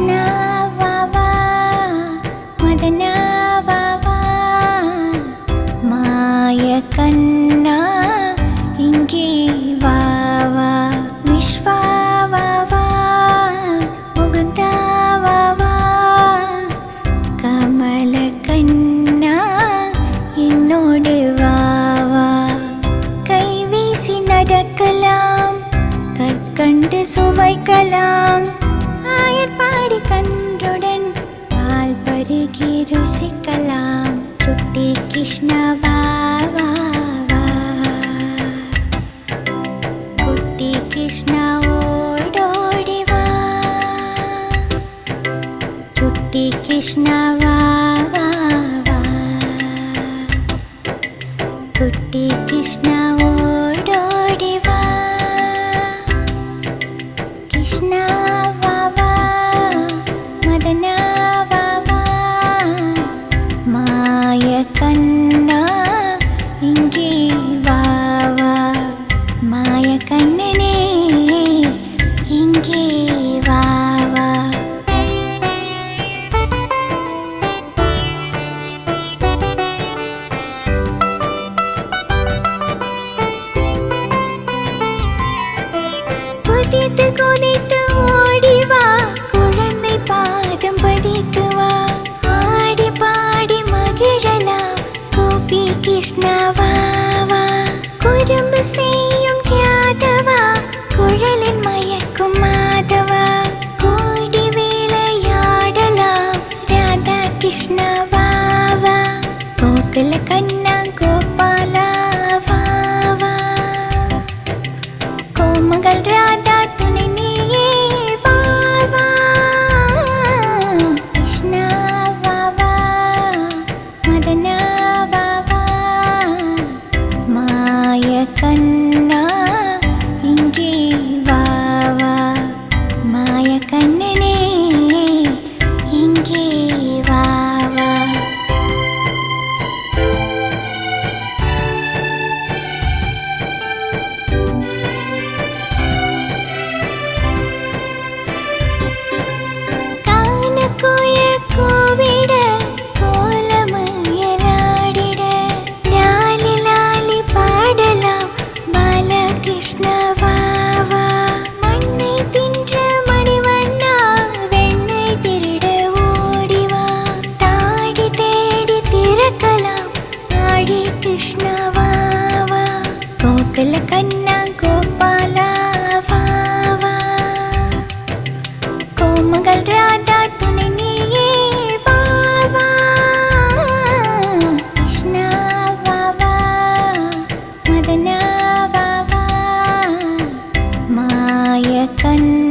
கிருஷ்ணா வா வா மதனா வா வா மாய கண்ணா இங்கே வா வா விஸ்வா வா வா முகுந்தா வா வா கமல கண்ணா என்னோடு வா வா கை வீசி நடக்கலாம் கற்கண்டு சுவைக்கலாம் ஆயர் பாடி கன்றுடன் பால் பருகி ருசிக்கலாம் சுட்டி கிருஷ்ணா வா வா வா குட்டி கிருஷ்ணா ஓடோடி வா சுட்டி கிருஷ்ணா வா வா வா குட்டி கிருஷ்ணா ஓடோடி வா கிருஷ்ணா வா வா மதனா வா வா மாய கண்ணா இங்கே வா வா மாய கண்ணனே இங்கே வா வா குதித்து குதித்து ஓடி வா குழந்தை பாதம் பதித்து வா ஆடி பாடி மகிழலாம் கோபி கிருஷ்ணா வா வா குறும்பு செய்யும் யாதவா குழலின் மயக்கும் மாதவா கூடி விளையாடலாம் ராதா கிருஷ்ணா வா வா கோகுல கண்ணா கோபாலா வா வா கோமகள் ராதா துணை நீயே வா வா கிருஷ்ணா வா வா மதனா வா வா மாய கண்ணா இங்கே வா வா மாய கண்ணனே இங்கே வா வா கோயில் கோவிட கோலமயலாடிட லாலி லாலி பாடலாம் பாலகிருஷ்ணா வா வா மண்ணை தின்ற மணிவண்ணா வெண்ணை திருட ஓடிவா தாடி தேடி திறக்கலாம் ஆழி கிருஷ்ணா வா வா கோகுல கண்ணா கோபாலா வா வா கோமகள் ராதா துணை நீயே வா வா கிருஷ்ணா வா வா மதனா வா வா மாய கண்ணா